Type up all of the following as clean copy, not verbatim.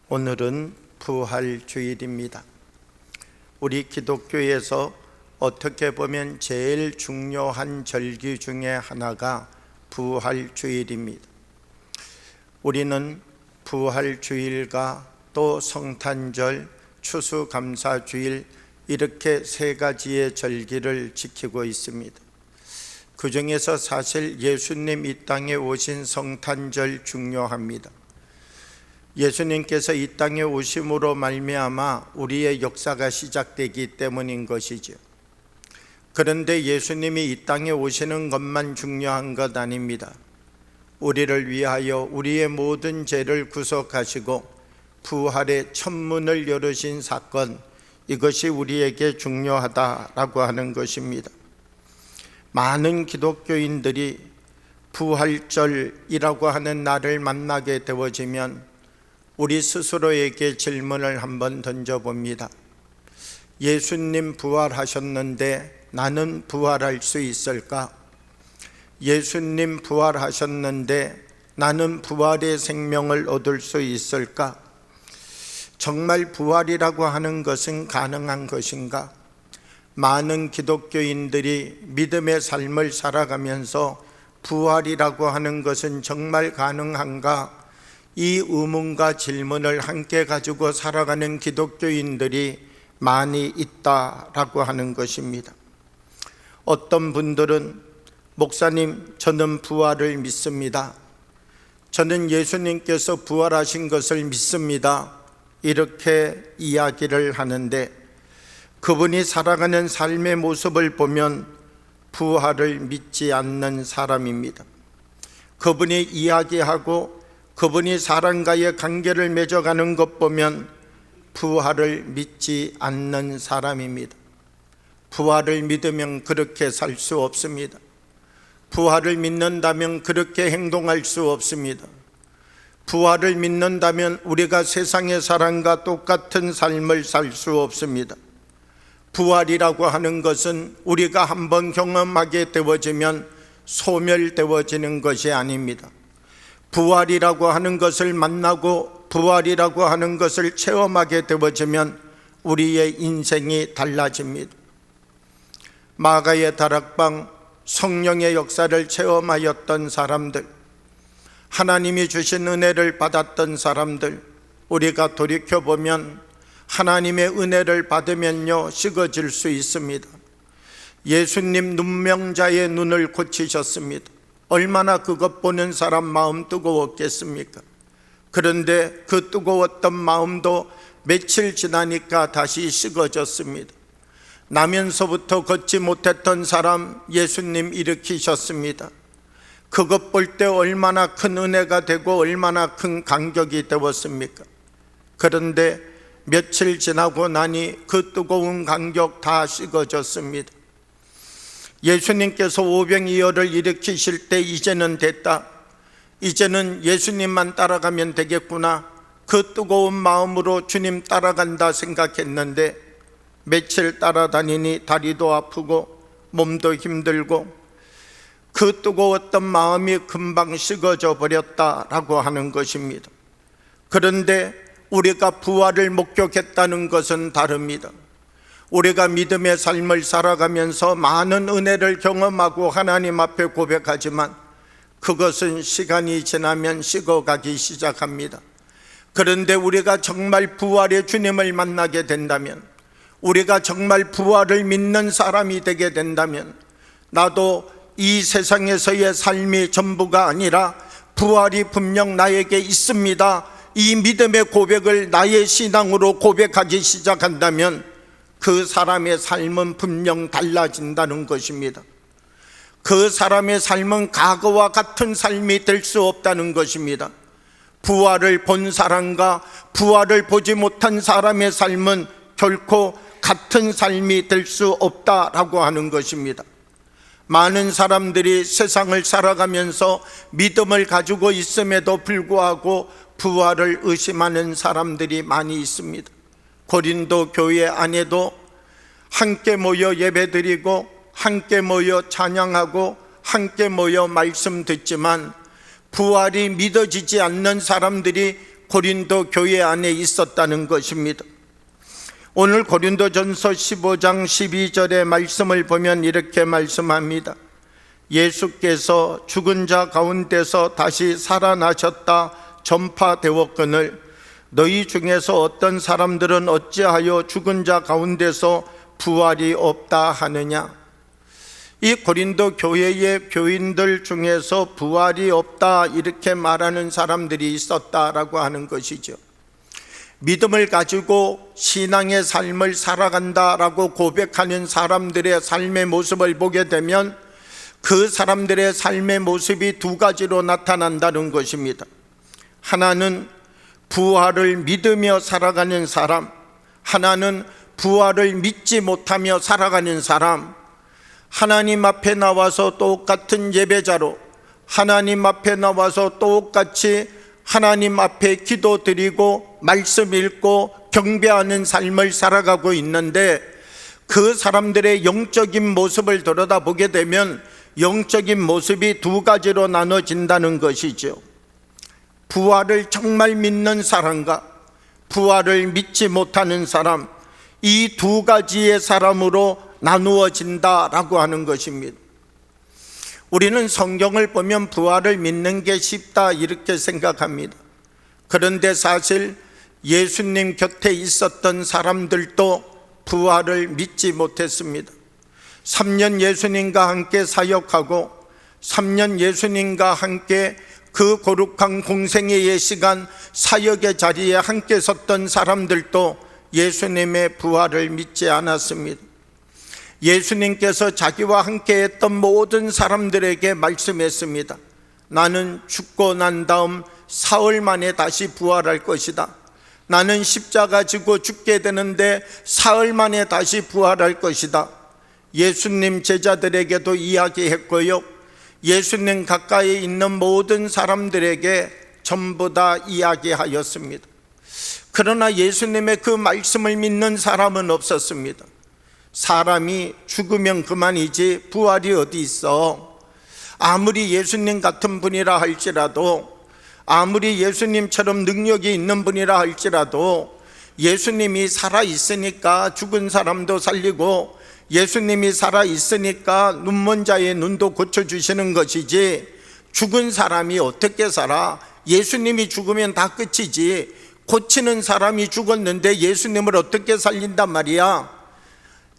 오늘은 부활주일입니다. 우리 기독교에서 어떻게 보면 제일 중요한 절기 중에 하나가 부활주일입니다. 우리는 부활주일과 또 성탄절, 추수감사주일 이렇게 세 가지의 절기를 지키고 있습니다. 그 중에서 사실 예수님 이 땅에 오신 성탄절 중요합니다. 예수님께서 이 땅에 오심으로 말미암아 우리의 역사가 시작되기 때문인 것이죠. 그런데 예수님이 이 땅에 오시는 것만 중요한 것 아닙니다. 우리를 위하여 우리의 모든 죄를 구속하시고 부활의 천문을 열으신 사건, 이것이 우리에게 중요하다라고 하는 것입니다. 많은 기독교인들이 부활절이라고 하는 날을 만나게 되어지면 우리 스스로에게 질문을 한번 던져봅니다. 예수님 부활하셨는데 나는 부활할 수 있을까? 예수님 부활하셨는데 나는 부활의 생명을 얻을 수 있을까? 정말 부활이라고 하는 것은 가능한 것인가? 많은 기독교인들이 믿음의 삶을 살아가면서 부활이라고 하는 것은 정말 가능한가? 이 의문과 질문을 함께 가지고 살아가는 기독교인들이 많이 있다라고 하는 것입니다. 어떤 분들은 목사님, 저는 부활을 믿습니다. 저는 예수님께서 부활하신 것을 믿습니다. 이렇게 이야기를 하는데 그분이 살아가는 삶의 모습을 보면 부활을 믿지 않는 사람입니다. 그분이 이야기하고 그분이 사람과의 관계를 맺어가는 것 보면 부활을 믿지 않는 사람입니다. 부활을 믿으면 그렇게 살 수 없습니다. 부활을 믿는다면 그렇게 행동할 수 없습니다. 부활을 믿는다면 우리가 세상의 사람과 똑같은 삶을 살 수 없습니다. 부활이라고 하는 것은 우리가 한번 경험하게 되어지면 소멸되어지는 것이 아닙니다. 부활이라고 하는 것을 만나고 부활이라고 하는 것을 체험하게 되어지면 우리의 인생이 달라집니다. 마가의 다락방, 성령의 역사를 체험하였던 사람들, 하나님이 주신 은혜를 받았던 사람들, 우리가 돌이켜보면 하나님의 은혜를 받으면요 식어질 수 있습니다. 예수님 눈명자의 눈을 고치셨습니다. 얼마나 그것 보는 사람 마음 뜨거웠겠습니까? 그런데 그 뜨거웠던 마음도 며칠 지나니까 다시 식어졌습니다. 나면서부터 걷지 못했던 사람 예수님 일으키셨습니다. 그것 볼 때 얼마나 큰 은혜가 되고 얼마나 큰 감격이 되었습니까? 그런데 며칠 지나고 나니 그 뜨거운 감격 다 식어졌습니다. 예수님께서 오병이어를 일으키실 때 이제는 됐다, 이제는 예수님만 따라가면 되겠구나, 그 뜨거운 마음으로 주님 따라간다 생각했는데 며칠 따라다니니 다리도 아프고 몸도 힘들고 그 뜨거웠던 마음이 금방 식어져 버렸다라고 하는 것입니다. 그런데 우리가 부활을 목격했다는 것은 다릅니다. 우리가 믿음의 삶을 살아가면서 많은 은혜를 경험하고 하나님 앞에 고백하지만 그것은 시간이 지나면 식어가기 시작합니다. 그런데 우리가 정말 부활의 주님을 만나게 된다면, 우리가 정말 부활을 믿는 사람이 되게 된다면, 나도 이 세상에서의 삶이 전부가 아니라 부활이 분명 나에게 있습니다, 이 믿음의 고백을 나의 신앙으로 고백하기 시작한다면 그 사람의 삶은 분명 달라진다는 것입니다. 그 사람의 삶은 과거와 같은 삶이 될 수 없다는 것입니다. 부활을 본 사람과 부활을 보지 못한 사람의 삶은 결코 같은 삶이 될 수 없다라고 하는 것입니다. 많은 사람들이 세상을 살아가면서 믿음을 가지고 있음에도 불구하고 부활을 의심하는 사람들이 많이 있습니다. 고린도 교회 안에도 함께 모여 예배드리고 함께 모여 찬양하고 함께 모여 말씀 듣지만 부활이 믿어지지 않는 사람들이 고린도 교회 안에 있었다는 것입니다. 오늘 고린도전서 15장 12절의 말씀을 보면 이렇게 말씀합니다. 예수께서 죽은 자 가운데서 다시 살아나셨다 전파되었거늘 너희 중에서 어떤 사람들은 어찌하여 죽은 자 가운데서 부활이 없다 하느냐. 이 고린도 교회의 교인들 중에서 부활이 없다 이렇게 말하는 사람들이 있었다라고 하는 것이죠. 믿음을 가지고 신앙의 삶을 살아간다라고 고백하는 사람들의 삶의 모습을 보게 되면 그 사람들의 삶의 모습이 두 가지로 나타난다는 것입니다. 하나는 부활을 믿으며 살아가는 사람, 하나는 부활을 믿지 못하며 살아가는 사람. 하나님 앞에 나와서 똑같은 예배자로, 하나님 앞에 나와서 똑같이 하나님 앞에 기도드리고 말씀 읽고 경배하는 삶을 살아가고 있는데 그 사람들의 영적인 모습을 들여다보게 되면 영적인 모습이 두 가지로 나눠진다는 것이죠. 부활을 정말 믿는 사람과 부활을 믿지 못하는 사람, 이 두 가지의 사람으로 나누어진다라고 하는 것입니다. 우리는 성경을 보면 부활을 믿는 게 쉽다 이렇게 생각합니다. 그런데 사실 예수님 곁에 있었던 사람들도 부활을 믿지 못했습니다. 3년 예수님과 함께 사역하고 3년 예수님과 함께 그 거룩한 공생애의 시간 사역의 자리에 함께 섰던 사람들도 예수님의 부활을 믿지 않았습니다. 예수님께서 자기와 함께 했던 모든 사람들에게 말씀했습니다. 나는 죽고 난 다음 사흘 만에 다시 부활할 것이다. 나는 십자가 지고 죽게 되는데 사흘 만에 다시 부활할 것이다. 예수님 제자들에게도 이야기했고요, 예수님 가까이 있는 모든 사람들에게 전부 다 이야기하였습니다. 그러나 예수님의 그 말씀을 믿는 사람은 없었습니다. 사람이 죽으면 그만이지 부활이 어디 있어. 아무리 예수님 같은 분이라 할지라도, 아무리 예수님처럼 능력이 있는 분이라 할지라도 예수님이 살아있으니까 죽은 사람도 살리고 예수님이 살아있으니까 눈먼 자의 눈도 고쳐주시는 것이지 죽은 사람이 어떻게 살아? 예수님이 죽으면 다 끝이지 고치는 사람이 죽었는데 예수님을 어떻게 살린단 말이야?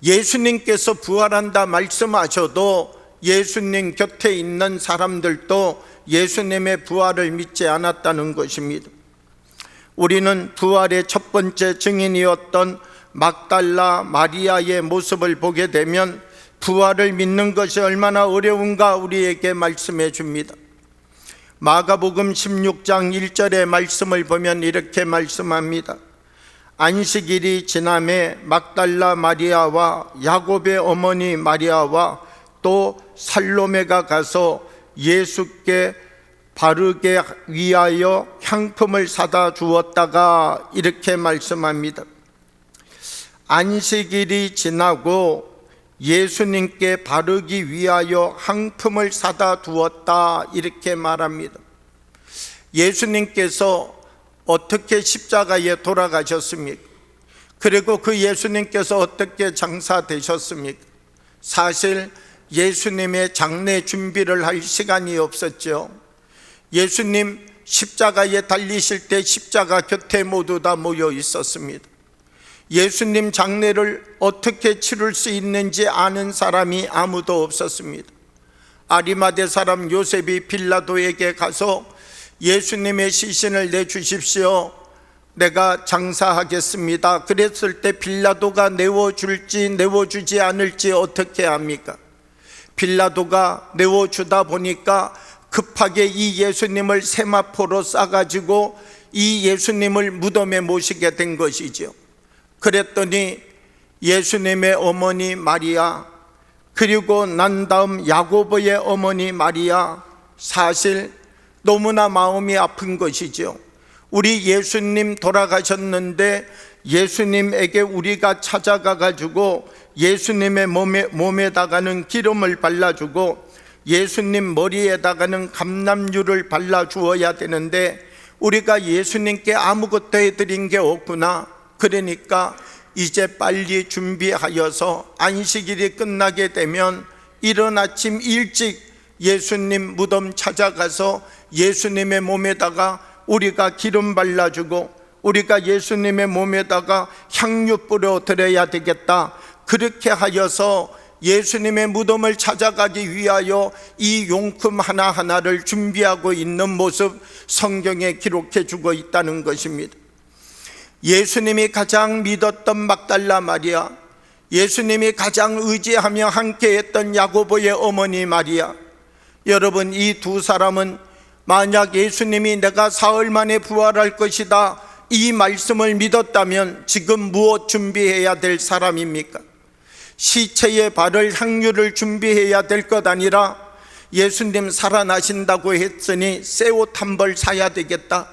예수님께서 부활한다 말씀하셔도 예수님 곁에 있는 사람들도 예수님의 부활을 믿지 않았다는 것입니다. 우리는 부활의 첫 번째 증인이었던 막달라 마리아의 모습을 보게 되면 부활을 믿는 것이 얼마나 어려운가 우리에게 말씀해 줍니다. 마가복음 16장 1절의 말씀을 보면 이렇게 말씀합니다. 안식일이 지남에 막달라 마리아와 야곱의 어머니 마리아와 또 살로메가 가서 예수께 바르게 위하여 향품을 사다 주었다가 이렇게 말씀합니다. 안식일이 지나고 예수님께 바르기 위하여 향품을 사다 두었다 이렇게 말합니다. 예수님께서 어떻게 십자가에 돌아가셨습니까? 그리고 그 예수님께서 어떻게 장사되셨습니까? 사실 예수님의 장례 준비를 할 시간이 없었죠. 예수님 십자가에 달리실 때 십자가 곁에 모두 다 모여 있었습니다. 예수님 장례를 어떻게 치를 수 있는지 아는 사람이 아무도 없었습니다. 아리마대 사람 요셉이 빌라도에게 가서 예수님의 시신을 내주십시오, 내가 장사하겠습니다. 그랬을 때 빌라도가 내어줄지 내어주지 않을지 어떻게 합니까? 빌라도가 내어주다 보니까 급하게 이 예수님을 세마포로 싸가지고 이 예수님을 무덤에 모시게 된 것이죠. 그랬더니 예수님의 어머니 마리아, 그리고 난 다음 야고보의 어머니 마리아, 사실 너무나 마음이 아픈 것이죠. 우리 예수님 돌아가셨는데 예수님에게 우리가 찾아가 가지고 예수님의 몸에다가는 기름을 발라주고 예수님 머리에다가는 감람유를 발라주어야 되는데 우리가 예수님께 아무것도 해드린 게 없구나. 그러니까 이제 빨리 준비하여서 안식일이 끝나게 되면 이른 아침 일찍 예수님 무덤 찾아가서 예수님의 몸에다가 우리가 기름 발라주고 우리가 예수님의 몸에다가 향유 뿌려 드려야 되겠다. 그렇게 하여서 예수님의 무덤을 찾아가기 위하여 이 용품 하나하나를 준비하고 있는 모습 성경에 기록해 주고 있다는 것입니다. 예수님이 가장 믿었던 막달라 마리아, 예수님이 가장 의지하며 함께했던 야고보의 어머니 마리아, 여러분, 이 두 사람은 만약 예수님이 내가 사흘 만에 부활할 것이다 이 말씀을 믿었다면 지금 무엇 준비해야 될 사람입니까? 시체에 바를 향유를 준비해야 될 것 아니라 예수님 살아나신다고 했으니 새 옷 한 벌 사야 되겠다.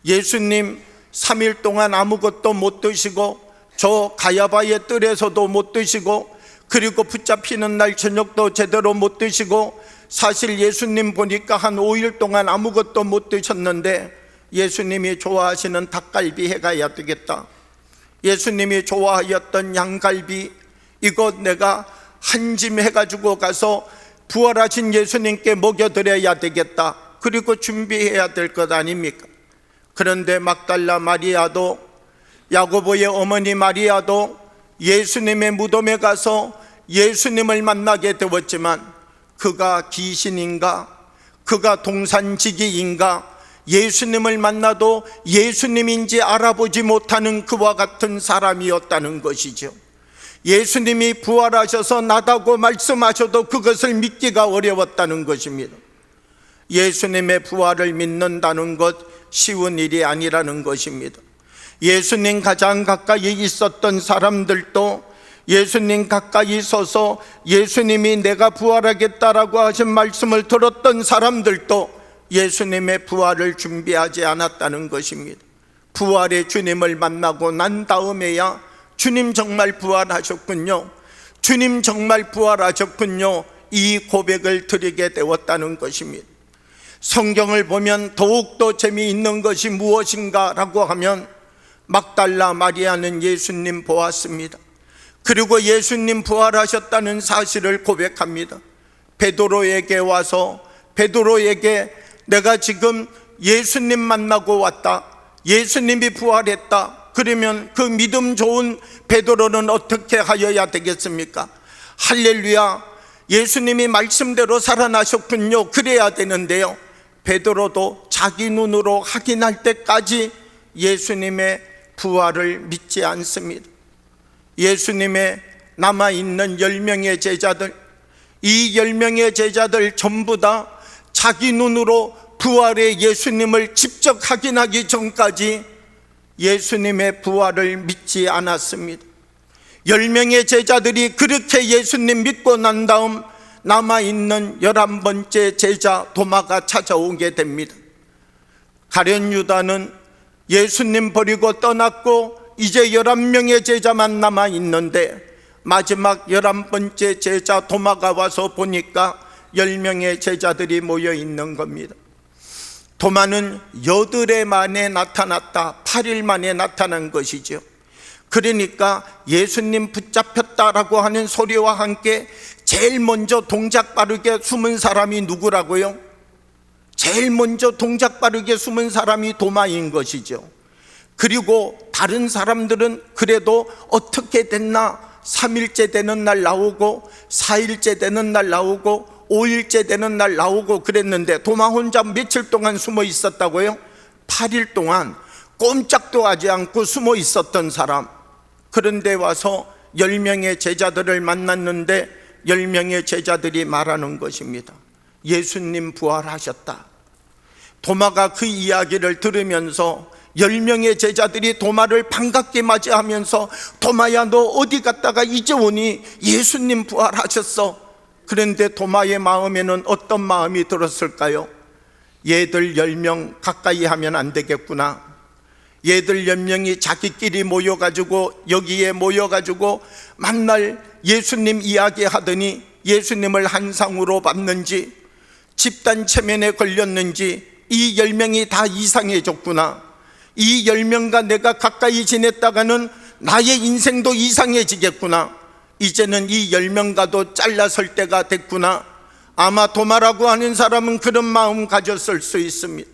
예수님 3일 동안 아무것도 못 드시고 저 가야바의 뜰에서도 못 드시고 그리고 붙잡히는 날 저녁도 제대로 못 드시고 사실 예수님 보니까 한 5일 동안 아무것도 못 드셨는데 예수님이 좋아하시는 닭갈비 해가야 되겠다. 예수님이 좋아하였던 양갈비 이것 내가 한 짐 해가지고 가서 부활하신 예수님께 먹여드려야 되겠다. 그리고 준비해야 될 것 아닙니까? 그런데 막달라 마리아도 야고보의 어머니 마리아도 예수님의 무덤에 가서 예수님을 만나게 되었지만 그가 귀신인가? 그가 동산지기인가? 예수님을 만나도 예수님인지 알아보지 못하는 그와 같은 사람이었다는 것이죠. 예수님이 부활하셔서 나다고 말씀하셔도 그것을 믿기가 어려웠다는 것입니다. 예수님의 부활을 믿는다는 것 쉬운 일이 아니라는 것입니다. 예수님 가장 가까이 있었던 사람들도 예수님 가까이 서서 예수님이 내가 부활하겠다라고 하신 말씀을 들었던 사람들도 예수님의 부활을 준비하지 않았다는 것입니다. 부활의 주님을 만나고 난 다음에야 주님 정말 부활하셨군요, 주님 정말 부활하셨군요, 이 고백을 드리게 되었다는 것입니다. 성경을 보면 더욱더 재미있는 것이 무엇인가 라고 하면 막달라 마리아는 예수님 보았습니다. 그리고 예수님 부활하셨다는 사실을 고백합니다. 베드로에게 와서 베드로에게 내가 지금 예수님 만나고 왔다, 예수님이 부활했다. 그러면 그 믿음 좋은 베드로는 어떻게 하여야 되겠습니까? 할렐루야, 예수님이 말씀대로 살아나셨군요, 그래야 되는데요, 베드로도 자기 눈으로 확인할 때까지 예수님의 부활을 믿지 않습니다. 예수님의 남아있는 10명의 제자들, 이 10명의 제자들 전부 다 자기 눈으로 부활의 예수님을 직접 확인하기 전까지 예수님의 부활을 믿지 않았습니다. 10명의 제자들이 그렇게 예수님 믿고 난 다음 남아있는 11번째 제자 도마가 찾아오게 됩니다. 가룟 유다는 예수님 버리고 떠났고 이제 11명의 제자만 남아있는데 마지막 11번째 제자 도마가 와서 보니까 10명의 제자들이 모여 있는 겁니다. 도마는 8일 만에 나타났다, 8일 만에 나타난 것이죠. 그러니까 예수님 붙잡혔다라고 하는 소리와 함께 제일 먼저 동작 빠르게 숨은 사람이 누구라고요? 제일 먼저 동작 빠르게 숨은 사람이 도마인 것이죠. 그리고 다른 사람들은 그래도 어떻게 됐나 3일째 되는 날 나오고 4일째 되는 날 나오고 5일째 되는 날 나오고 그랬는데 도마 혼자 며칠 동안 숨어 있었다고요? 8일 동안 꼼짝도 하지 않고 숨어 있었던 사람. 그런데 와서 10명의 제자들을 만났는데 10명의 제자들이 말하는 것입니다. 예수님 부활하셨다. 도마가 그 이야기를 들으면서 10명의 제자들이 도마를 반갑게 맞이하면서 도마야 너 어디 갔다가 이제 오니? 예수님 부활하셨어. 그런데 도마의 마음에는 어떤 마음이 들었을까요? 얘들 10명 가까이 하면 안 되겠구나. 얘들 10명이 자기끼리 모여가지고 여기에 모여가지고 만날 예수님 이야기하더니 예수님을 한상으로 봤는지 집단 체면에 걸렸는지 이 10명이 다 이상해졌구나. 이 10명과 내가 가까이 지냈다가는 나의 인생도 이상해지겠구나. 이제는 이 10명과도 잘라설 때가 됐구나. 아마 도마라고 하는 사람은 그런 마음 가졌을 수 있습니다.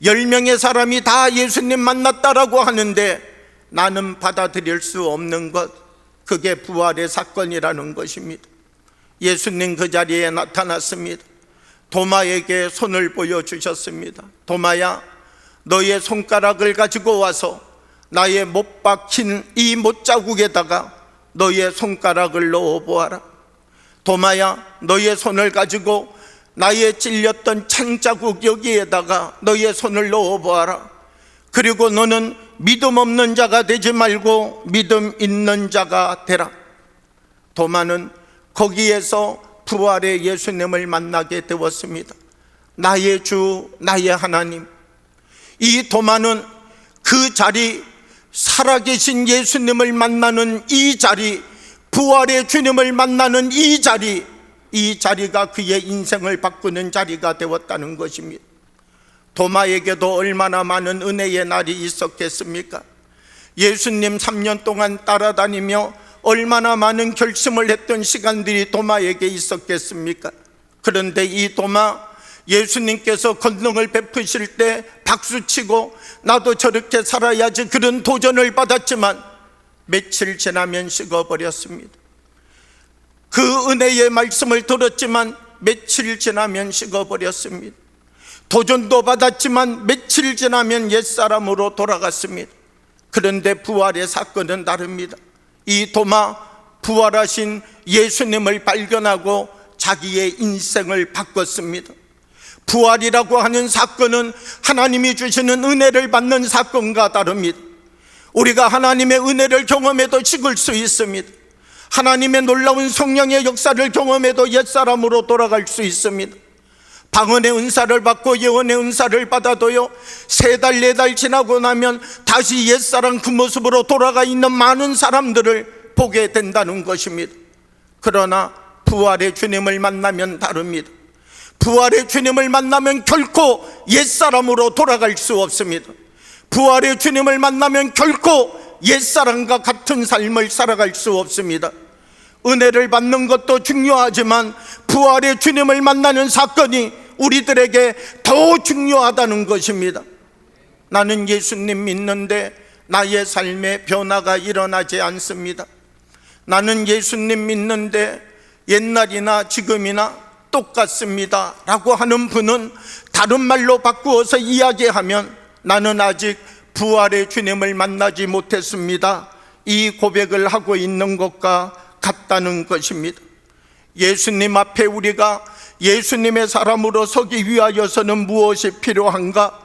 10명의 사람이 다 예수님 만났다라고 하는데 나는 받아들일 수 없는 것, 그게 부활의 사건이라는 것입니다. 예수님 그 자리에 나타났습니다. 도마에게 손을 보여주셨습니다. 도마야, 너의 손가락을 가지고 와서 나의 못 박힌 이 못자국에다가 너의 손가락을 넣어보아라. 도마야, 너의 손을 가지고 나의 찔렸던 창자국 여기에다가 너의 손을 넣어보아라. 그리고 너는 믿음 없는 자가 되지 말고 믿음 있는 자가 되라. 도마는 거기에서 부활의 예수님을 만나게 되었습니다. 나의 주, 나의 하나님. 이 도마는 그 자리, 살아계신 예수님을 만나는 이 자리, 부활의 주님을 만나는 이 자리가 그의 인생을 바꾸는 자리가 되었다는 것입니다. 도마에게도 얼마나 많은 은혜의 날이 있었겠습니까? 예수님 3년 동안 따라다니며 얼마나 많은 결심을 했던 시간들이 도마에게 있었겠습니까? 그런데 이 도마, 예수님께서 권능을 베푸실 때 박수치고 나도 저렇게 살아야지 그런 도전을 받았지만 며칠 지나면 식어버렸습니다. 그 은혜의 말씀을 들었지만 며칠 지나면 식어버렸습니다. 도전도 받았지만 며칠 지나면 옛사람으로 돌아갔습니다. 그런데 부활의 사건은 다릅니다. 이 도마, 부활하신 예수님을 발견하고 자기의 인생을 바꿨습니다. 부활이라고 하는 사건은 하나님이 주시는 은혜를 받는 사건과 다릅니다. 우리가 하나님의 은혜를 경험해도 식을 수 있습니다. 하나님의 놀라운 성령의 역사를 경험해도 옛사람으로 돌아갈 수 있습니다. 방언의 은사를 받고 예언의 은사를 받아도요, 3달 4달 지나고 나면 다시 옛사람 그 모습으로 돌아가 있는 많은 사람들을 보게 된다는 것입니다. 그러나 부활의 주님을 만나면 다릅니다. 부활의 주님을 만나면 결코 옛사람으로 돌아갈 수 없습니다. 부활의 주님을 만나면 결코 옛사람과 같은 삶을 살아갈 수 없습니다. 은혜를 받는 것도 중요하지만 부활의 주님을 만나는 사건이 우리들에게 더 중요하다는 것입니다. 나는 예수님 믿는데 나의 삶에 변화가 일어나지 않습니다. 나는 예수님 믿는데 옛날이나 지금이나 똑같습니다 라고 하는 분은 다른 말로 바꾸어서 이야기하면 나는 아직 부활의 주님을 만나지 못했습니다, 이 고백을 하고 있는 것과 같다는 것입니다. 예수님 앞에 우리가 예수님의 사람으로 서기 위하여서는 무엇이 필요한가?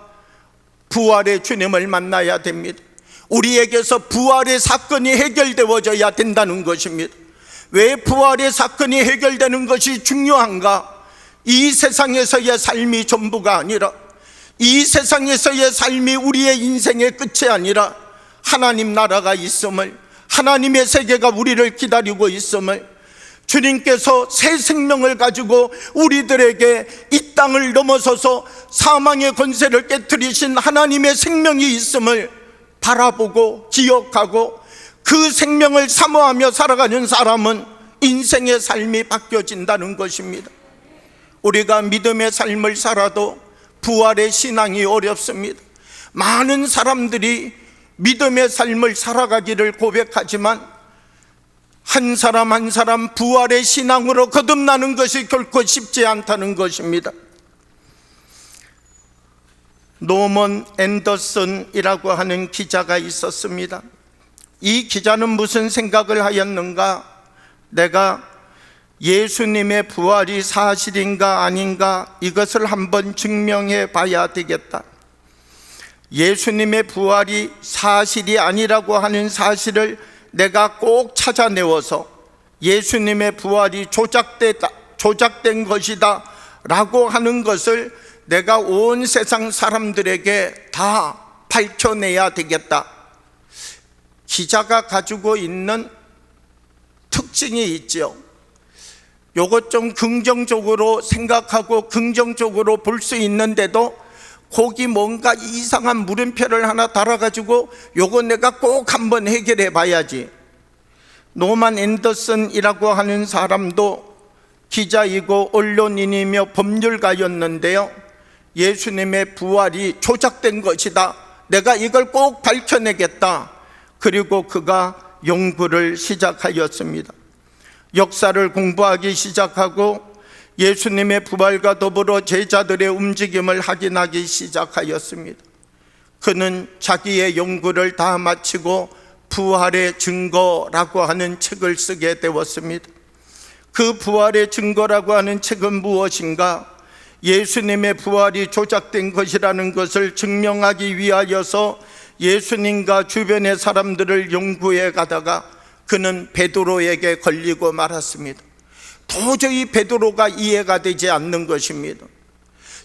부활의 주님을 만나야 됩니다. 우리에게서 부활의 사건이 해결되어져야 된다는 것입니다. 왜 부활의 사건이 해결되는 것이 중요한가? 이 세상에서의 삶이 전부가 아니라, 이 세상에서의 삶이 우리의 인생의 끝이 아니라 하나님 나라가 있음을, 하나님의 세계가 우리를 기다리고 있음을, 주님께서 새 생명을 가지고 우리들에게 이 땅을 넘어서서 사망의 권세를 깨뜨리신 하나님의 생명이 있음을 바라보고 기억하고 그 생명을 사모하며 살아가는 사람은 인생의 삶이 바뀌어진다는 것입니다. 우리가 믿음의 삶을 살아도 부활의 신앙이 어렵습니다. 많은 사람들이 믿음의 삶을 살아가기를 고백하지만 한 사람 한 사람 부활의 신앙으로 거듭나는 것이 결코 쉽지 않다는 것입니다. 노먼 앤더슨이라고 하는 기자가 있었습니다. 이 기자는 무슨 생각을 하였는가? 내가 예수님의 부활이 사실인가 아닌가 이것을 한번 증명해 봐야 되겠다. 예수님의 부활이 사실이 아니라고 하는 사실을 내가 꼭 찾아내어서 예수님의 부활이 조작된 것이다 라고 하는 것을 내가 온 세상 사람들에게 다 밝혀내야 되겠다. 기자가 가지고 있는 특징이 있죠. 요것 좀 긍정적으로 생각하고 긍정적으로 볼 수 있는데도 거기 뭔가 이상한 물음표를 하나 달아가지고 요거 내가 꼭 한번 해결해 봐야지. 노만 앤더슨이라고 하는 사람도 기자이고 언론인이며 법률가였는데요, 예수님의 부활이 조작된 것이다, 내가 이걸 꼭 밝혀내겠다. 그리고 그가 연구를 시작하였습니다. 역사를 공부하기 시작하고 예수님의 부활과 더불어 제자들의 움직임을 확인하기 시작하였습니다. 그는 자기의 연구를 다 마치고 부활의 증거라고 하는 책을 쓰게 되었습니다. 그 부활의 증거라고 하는 책은 무엇인가? 예수님의 부활이 조작된 것이라는 것을 증명하기 위하여서 예수님과 주변의 사람들을 연구해 가다가 그는 베드로에게 걸리고 말았습니다. 도저히 베드로가 이해가 되지 않는 것입니다.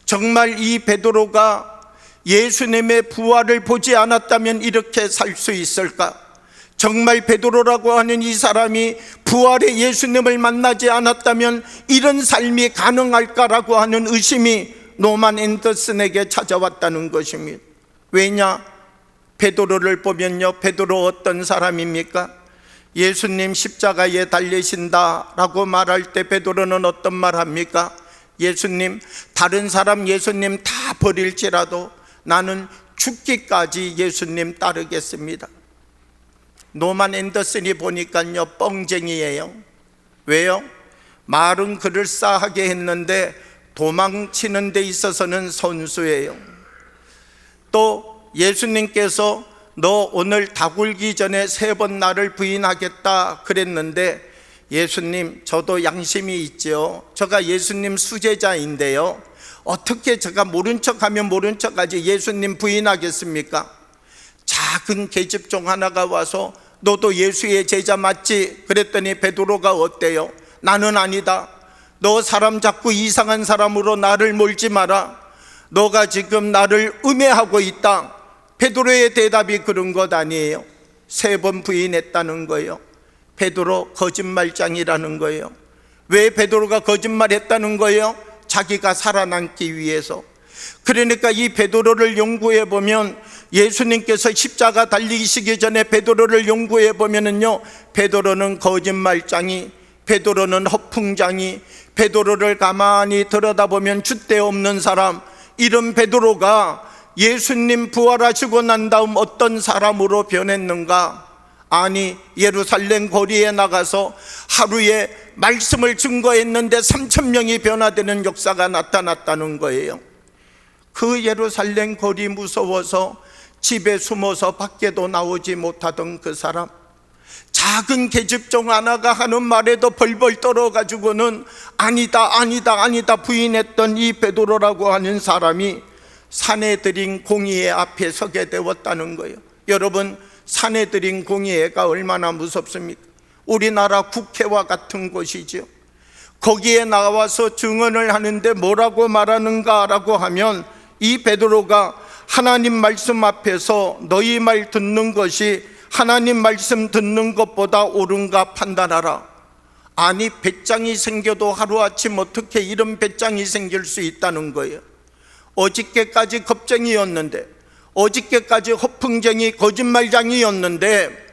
정말 이 베드로가 예수님의 부활을 보지 않았다면 이렇게 살 수 있을까? 정말 베드로라고 하는 이 사람이 부활의 예수님을 만나지 않았다면 이런 삶이 가능할까라고 하는 의심이 노만 앤더슨에게 찾아왔다는 것입니다. 왜냐? 베드로를 보면요, 베드로 어떤 사람입니까? 예수님 십자가에 달리신다라고 말할 때 베드로는 어떤 말 합니까? 예수님, 다른 사람 예수님 다 버릴지라도 나는 죽기까지 예수님 따르겠습니다. 노만 앤더슨이 보니까요, 뻥쟁이에요. 왜요? 말은 그럴싸하게 했는데 도망치는 데 있어서는 선수예요. 또 예수님께서 너 오늘 다 굴기 전에 3번 나를 부인하겠다 그랬는데, 예수님, 저도 양심이 있죠. 제가 예수님 수제자인데요, 어떻게 제가 모른 척하면 모른 척하지 예수님 부인하겠습니까? 작은 계집종 하나가 와서 너도 예수의 제자 맞지? 그랬더니 베드로가 어때요? 나는 아니다. 너 사람 잡고 이상한 사람으로 나를 몰지 마라. 너가 지금 나를 음해하고 있다. 베드로의 대답이 그런 것 아니에요. 3번 부인했다는 거예요. 베드로 거짓말장이라는 거예요. 왜 베드로가 거짓말했다는 거예요? 자기가 살아남기 위해서. 그러니까 이 베드로를 연구해 보면, 예수님께서 십자가 달리시기 전에 베드로를 연구해 보면은요, 베드로는 거짓말장이, 베드로는 허풍장이, 베드로를 가만히 들여다보면 줏대 없는 사람, 이런 베드로가 예수님 부활하시고 난 다음 어떤 사람으로 변했는가? 아니, 예루살렘 거리에 나가서 하루에 말씀을 증거했는데 3,000명이 변화되는 역사가 나타났다는 거예요. 그 예루살렘 거리 무서워서 집에 숨어서 밖에도 나오지 못하던 그 사람, 작은 계집종 하나가 하는 말에도 벌벌 떨어가지고는 아니다 아니다 아니다 부인했던 이 베드로라고 하는 사람이 산헤드린 공의회 앞에 서게 되었다는 거예요. 여러분, 산헤드린 공의회가 얼마나 무섭습니까? 우리나라 국회와 같은 곳이죠. 거기에 나와서 증언을 하는데 뭐라고 말하는가라고 하면, 이 베드로가 하나님 말씀 앞에서 너희 말 듣는 것이 하나님 말씀 듣는 것보다 옳은가 판단하라. 아니, 배짱이 생겨도 하루아침 어떻게 이런 배짱이 생길 수 있다는 거예요. 어저께까지 겁쟁이였는데, 어저께까지 허풍쟁이 거짓말장이었는데,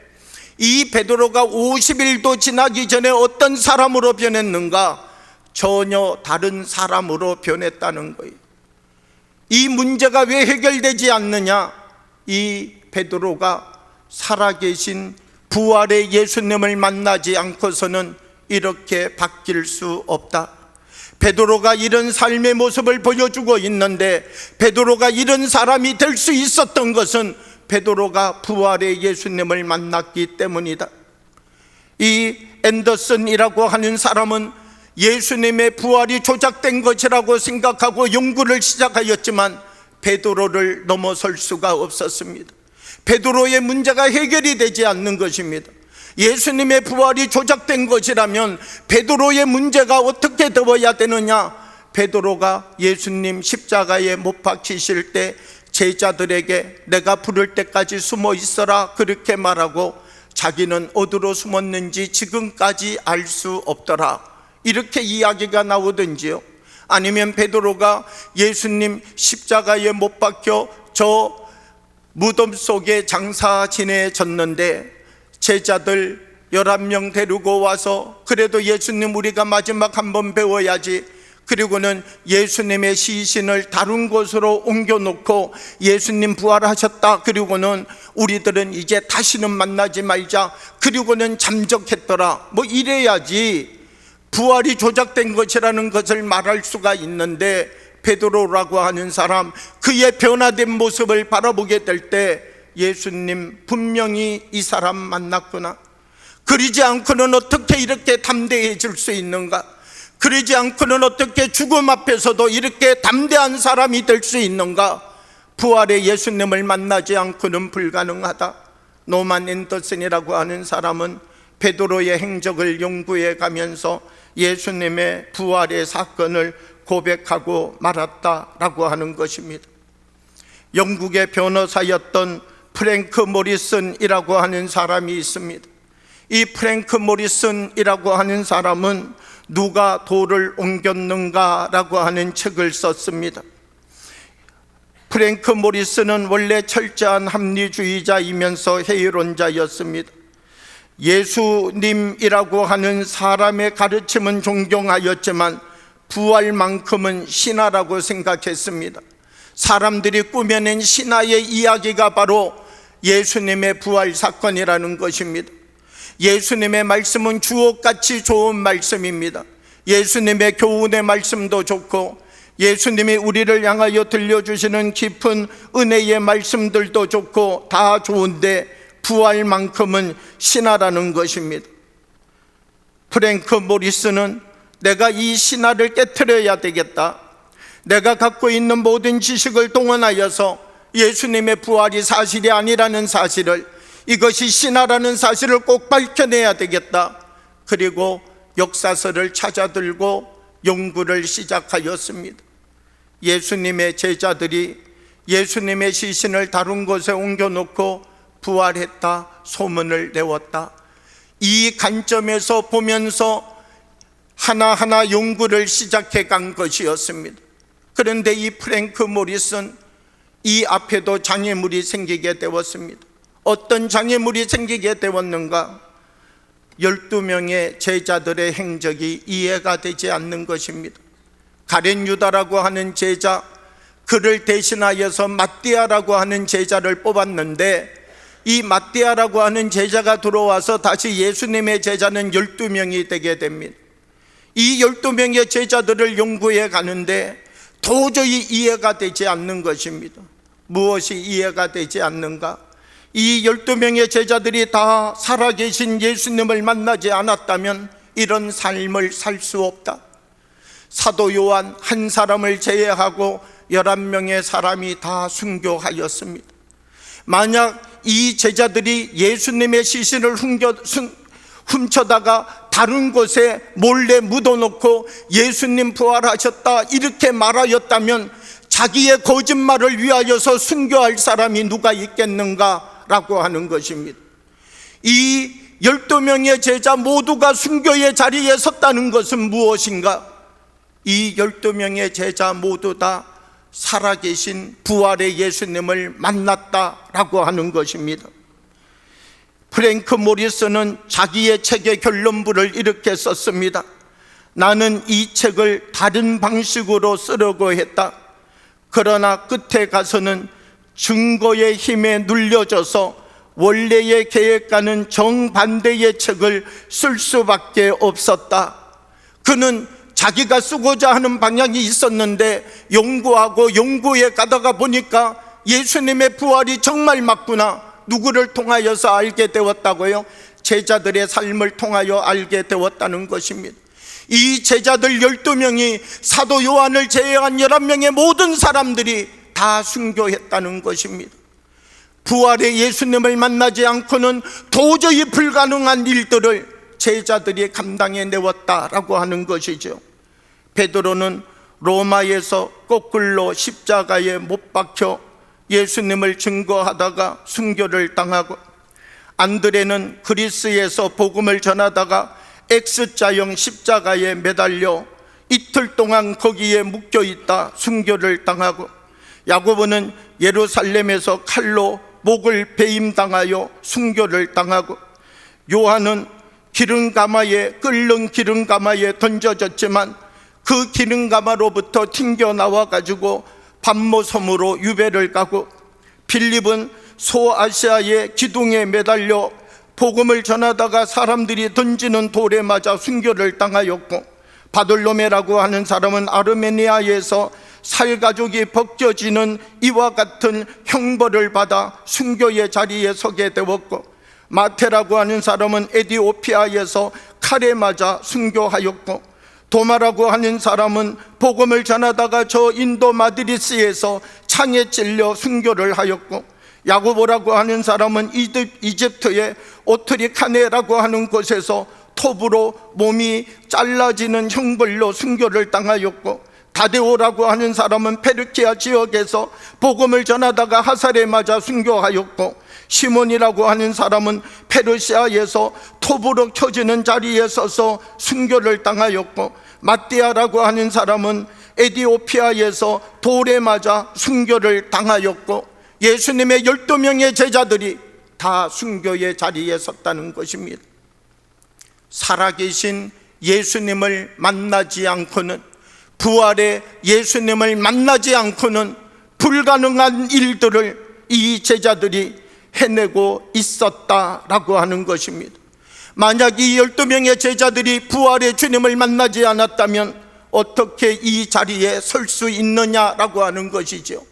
이 베드로가 50일도 지나기 전에 어떤 사람으로 변했는가? 전혀 다른 사람으로 변했다는 거예요. 이 문제가 왜 해결되지 않느냐? 이 베드로가 살아계신 부활의 예수님을 만나지 않고서는 이렇게 바뀔 수 없다. 베드로가 이런 삶의 모습을 보여주고 있는데, 베드로가 이런 사람이 될 수 있었던 것은 베드로가 부활의 예수님을 만났기 때문이다. 이 앤더슨이라고 하는 사람은 예수님의 부활이 조작된 것이라고 생각하고 연구를 시작하였지만 베드로를 넘어설 수가 없었습니다. 베드로의 문제가 해결이 되지 않는 것입니다. 예수님의 부활이 조작된 것이라면 베드로의 문제가 어떻게 되어야 되느냐? 베드로가 예수님 십자가에 못 박히실 때 제자들에게 내가 부를 때까지 숨어 있어라 그렇게 말하고, 자기는 어디로 숨었는지 지금까지 알 수 없더라 이렇게 이야기가 나오든지요. 아니면 베드로가 예수님 십자가에 못 박혀 저 무덤 속에 장사 지내졌는데 제자들 11명 데리고 와서 그래도 예수님 우리가 마지막 한번 배워야지, 그리고는 예수님의 시신을 다른 곳으로 옮겨놓고 예수님 부활하셨다, 그리고는 우리들은 이제 다시는 만나지 말자, 그리고는 잠적했더라, 뭐 이래야지 부활이 조작된 것이라는 것을 말할 수가 있는데, 베드로라고 하는 사람, 그의 변화된 모습을 바라보게 될 때 예수님 분명히 이 사람 만났구나, 그러지 않고는 어떻게 이렇게 담대해질 수 있는가, 그러지 않고는 어떻게 죽음 앞에서도 이렇게 담대한 사람이 될 수 있는가, 부활의 예수님을 만나지 않고는 불가능하다. 노만 앤더슨이라고 하는 사람은 베드로의 행적을 연구해 가면서 예수님의 부활의 사건을 고백하고 말았다라고 하는 것입니다. 영국의 변호사였던 프랭크 모리슨이라고 하는 사람이 있습니다. 이 프랭크 모리슨이라고 하는 사람은 누가 돌을 옮겼는가라고 하는 책을 썼습니다. 프랭크 모리슨은 원래 철저한 합리주의자이면서 회의론자였습니다. 예수님이라고 하는 사람의 가르침은 존경하였지만 부활만큼은 신화라고 생각했습니다. 사람들이 꾸며낸 신화의 이야기가 바로 예수님의 부활 사건이라는 것입니다. 예수님의 말씀은 주옥같이 좋은 말씀입니다. 예수님의 교훈의 말씀도 좋고 예수님이 우리를 향하여 들려주시는 깊은 은혜의 말씀들도 좋고 다 좋은데 부활만큼은 신화라는 것입니다. 프랭크 모리스는 내가 이 신화를 깨트려야 되겠다, 내가 갖고 있는 모든 지식을 동원하여서 예수님의 부활이 사실이 아니라는 사실을, 이것이 신화라는 사실을 꼭 밝혀내야 되겠다. 그리고 역사서를 찾아들고 연구를 시작하였습니다. 예수님의 제자들이 예수님의 시신을 다른 곳에 옮겨놓고 부활했다 소문을 내었다. 이 관점에서 보면서 하나하나 연구를 시작해 간 것이었습니다. 그런데 이 프랭크 모리슨, 이 앞에도 장애물이 생기게 되었습니다. 어떤 장애물이 생기게 되었는가? 12명의 제자들의 행적이 이해가 되지 않는 것입니다. 가룟 유다라고 하는 제자, 그를 대신하여서 마띠아라고 하는 제자를 뽑았는데 이 마띠아라고 하는 제자가 들어와서 다시 예수님의 제자는 12명이 되게 됩니다. 이 12명의 제자들을 연구해 가는데 도저히 이해가 되지 않는 것입니다. 무엇이 이해가 되지 않는가? 이 12명의 제자들이 다 살아계신 예수님을 만나지 않았다면 이런 삶을 살 수 없다. 사도 요한 한 사람을 제외하고 11명의 사람이 다 순교하였습니다. 만약 이 제자들이 예수님의 시신을 훔쳐다가 다른 곳에 몰래 묻어놓고 예수님 부활하셨다 이렇게 말하였다면 자기의 거짓말을 위하여서 순교할 사람이 누가 있겠는가라고 하는 것입니다. 이 12명의 제자 모두가 순교의 자리에 섰다는 것은 무엇인가? 이 12명의 제자 모두 다 살아계신 부활의 예수님을 만났다라고 하는 것입니다. 프랭크 모리슨은 자기의 책의 결론부를 이렇게 썼습니다. 나는 이 책을 다른 방식으로 쓰려고 했다. 그러나 끝에 가서는 증거의 힘에 눌려져서 원래의 계획과는 정반대의 책을 쓸 수밖에 없었다. 그는 자기가 쓰고자 하는 방향이 있었는데 연구하고 연구해 가다가 보니까 예수님의 부활이 정말 맞구나. 누구를 통하여서 알게 되었다고요? 제자들의 삶을 통하여 알게 되었다는 것입니다. 이 제자들 12명이 사도 요한을 제외한 11명의 모든 사람들이 다 순교했다는 것입니다. 부활의 예수님을 만나지 않고는 도저히 불가능한 일들을 제자들이 감당해 내었다라고 하는 것이죠. 베드로는 로마에서 거꾸로 십자가에 못 박혀 예수님을 증거하다가 순교를 당하고, 안드레는 그리스에서 복음을 전하다가 X자형 십자가에 매달려 이틀 동안 거기에 묶여 있다 순교를 당하고, 야고보는 예루살렘에서 칼로 목을 베임당하여 순교를 당하고, 요한은 기름가마에, 끓는 기름가마에 던져졌지만 그 기름가마로부터 튕겨 나와가지고 반모섬으로 유배를 가고, 빌립은 소아시아의 기둥에 매달려 복음을 전하다가 사람들이 던지는 돌에 맞아 순교를 당하였고, 바돌로메라고 하는 사람은 아르메니아에서 살가죽이 벗겨지는 이와 같은 형벌을 받아 순교의 자리에 서게 되었고, 마테라고 하는 사람은 에티오피아에서 칼에 맞아 순교하였고, 도마라고 하는 사람은 복음을 전하다가 저 인도 마드리스에서 창에 찔려 순교를 하였고, 야고보라고 하는 사람은 이집트의 오트리카네라고 하는 곳에서 톱으로 몸이 잘라지는 형벌로 순교를 당하였고, 다데오라고 하는 사람은 페르키아 지역에서 복음을 전하다가 화살에 맞아 순교하였고, 시몬이라고 하는 사람은 페르시아에서 톱으로 켜지는 자리에 서서 순교를 당하였고, 마띠아라고 하는 사람은 에티오피아에서 돌에 맞아 순교를 당하였고, 예수님의 12명의 제자들이 다 순교의 자리에 섰다는 것입니다. 살아계신 예수님을 만나지 않고는, 부활의 예수님을 만나지 않고는 불가능한 일들을 이 제자들이 해내고 있었다라고 하는 것입니다. 만약 이 12명의 제자들이 부활의 주님을 만나지 않았다면 어떻게 이 자리에 설 수 있느냐라고 하는 것이죠.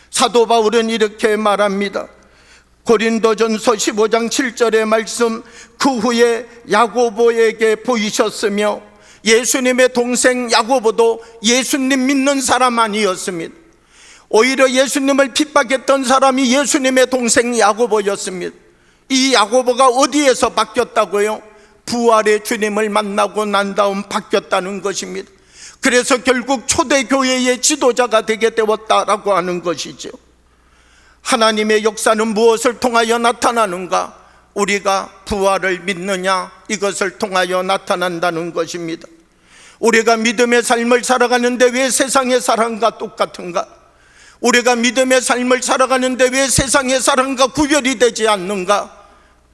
사도 바울은 이렇게 말합니다. 고린도전서 15장 7절의 말씀, 그 후에 야고보에게 보이셨으며, 예수님의 동생 야고보도 예수님 믿는 사람 아니었습니다. 오히려 예수님을 핍박했던 사람이 예수님의 동생 야고보였습니다. 이 야고보가 어디에서 바뀌었다고요? 부활의 주님을 만나고 난 다음 바뀌었다는 것입니다. 그래서 결국 초대교회의 지도자가 되게 되었다라고 하는 것이죠. 하나님의 역사는 무엇을 통하여 나타나는가? 우리가 부활을 믿느냐, 이것을 통하여 나타난다는 것입니다. 우리가 믿음의 삶을 살아가는데 왜 세상의 사람과 똑같은가? 우리가 믿음의 삶을 살아가는데 왜 세상의 사람과 구별이 되지 않는가?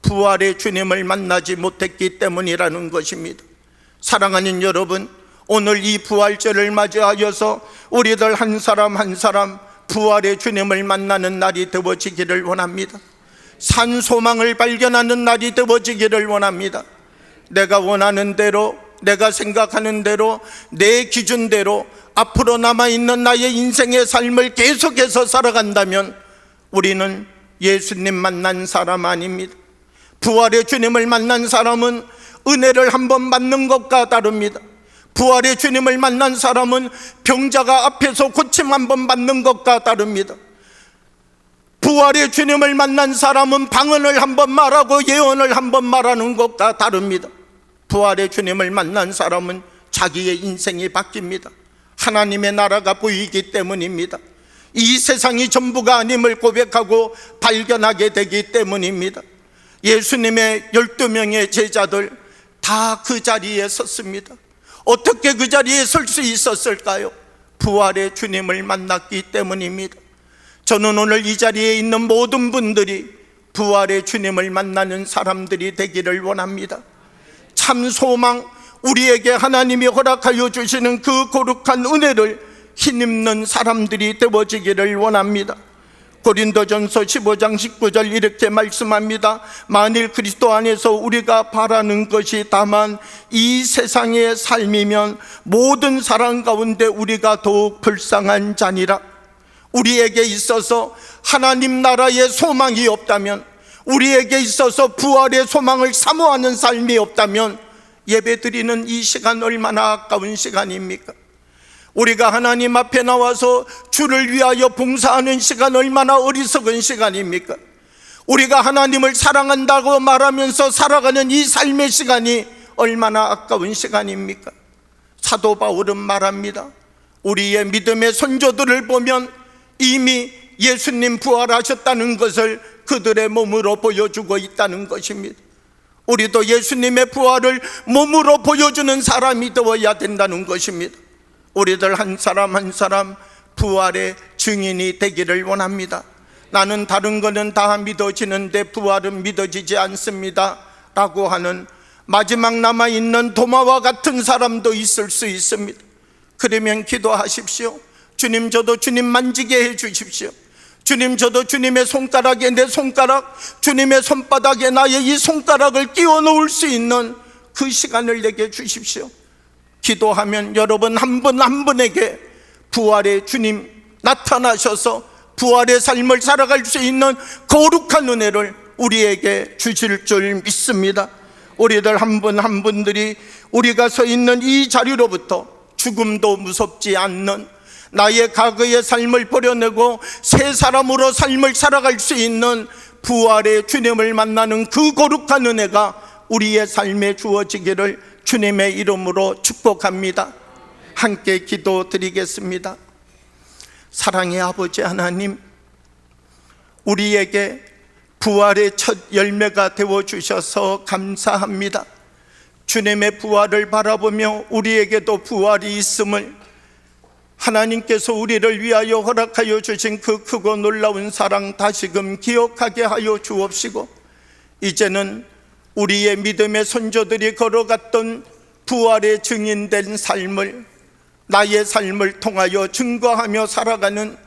부활의 주님을 만나지 못했기 때문이라는 것입니다. 사랑하는 여러분, 오늘 이 부활절을 맞이하여서 우리들 한 사람 한 사람 부활의 주님을 만나는 날이 되어지기를 원합니다. 산 소망을 발견하는 날이 되어지기를 원합니다. 내가 원하는 대로, 내가 생각하는 대로, 내 기준대로 앞으로 남아있는 나의 인생의 삶을 계속해서 살아간다면 우리는 예수님 만난 사람 아닙니다. 부활의 주님을 만난 사람은 은혜를 한번 받는 것과 다릅니다. 부활의 주님을 만난 사람은 병자가 앞에서 고침 한번 받는 것과 다릅니다. 부활의 주님을 만난 사람은 방언을 한번 말하고 예언을 한번 말하는 것과 다릅니다. 부활의 주님을 만난 사람은 자기의 인생이 바뀝니다. 하나님의 나라가 보이기 때문입니다. 이 세상이 전부가 아님을 고백하고 발견하게 되기 때문입니다. 예수님의 12명의 제자들 다 그 자리에 섰습니다. 어떻게 그 자리에 설 수 있었을까요? 부활의 주님을 만났기 때문입니다. 저는 오늘 이 자리에 있는 모든 분들이 부활의 주님을 만나는 사람들이 되기를 원합니다. 참 소망, 우리에게 하나님이 허락하여 주시는 그 거룩한 은혜를 힘입는 사람들이 되어지기를 원합니다. 고린도전서 15장 19절 이렇게 말씀합니다. 만일 그리스도 안에서 우리가 바라는 것이 다만 이 세상의 삶이면 모든 사람 가운데 우리가 더욱 불쌍한 자니라. 우리에게 있어서 하나님 나라의 소망이 없다면, 우리에게 있어서 부활의 소망을 사모하는 삶이 없다면 예배드리는 이 시간 얼마나 아까운 시간입니까? 우리가 하나님 앞에 나와서 주를 위하여 봉사하는 시간 얼마나 어리석은 시간입니까? 우리가 하나님을 사랑한다고 말하면서 살아가는 이 삶의 시간이 얼마나 아까운 시간입니까? 사도 바울은 말합니다. 우리의 믿음의 선조들을 보면 이미 예수님 부활하셨다는 것을 그들의 몸으로 보여주고 있다는 것입니다. 우리도 예수님의 부활을 몸으로 보여주는 사람이 되어야 된다는 것입니다. 우리들 한 사람 한 사람 부활의 증인이 되기를 원합니다. 나는 다른 거는 다 믿어지는데 부활은 믿어지지 않습니다 라고 하는 마지막 남아있는 도마와 같은 사람도 있을 수 있습니다. 그러면 기도하십시오. 주님, 저도 주님 만지게 해주십시오. 주님, 저도 주님의 손가락에 내 손가락, 주님의 손바닥에 나의 이 손가락을 끼워 놓을 수 있는 그 시간을 내게 주십시오. 기도하면 여러분 한 분 한 분에게 부활의 주님 나타나셔서 부활의 삶을 살아갈 수 있는 거룩한 은혜를 우리에게 주실 줄 믿습니다. 우리들 한 분 한 분들이 우리가 서 있는 이 자리로부터 죽음도 무섭지 않는 나의 과거의 삶을 버려내고 새 사람으로 삶을 살아갈 수 있는 부활의 주님을 만나는 그 거룩한 은혜가 우리의 삶에 주어지기를 주님의 이름으로 축복합니다. 함께 기도드리겠습니다. 사랑의 아버지 하나님, 우리에게 부활의 첫 열매가 되어주셔서 감사합니다. 주님의 부활을 바라보며 우리에게도 부활이 있음을, 하나님께서 우리를 위하여 허락하여 주신 그 크고 놀라운 사랑 다시금 기억하게 하여 주옵시고, 이제는 우리의 믿음의 선조들이 걸어갔던 부활의 증인된 삶을 나의 삶을 통하여 증거하며 살아가는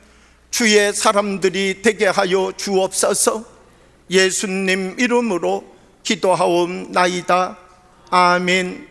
주의 사람들이 되게 하여 주옵소서. 예수님 이름으로 기도하옵나이다. 아멘.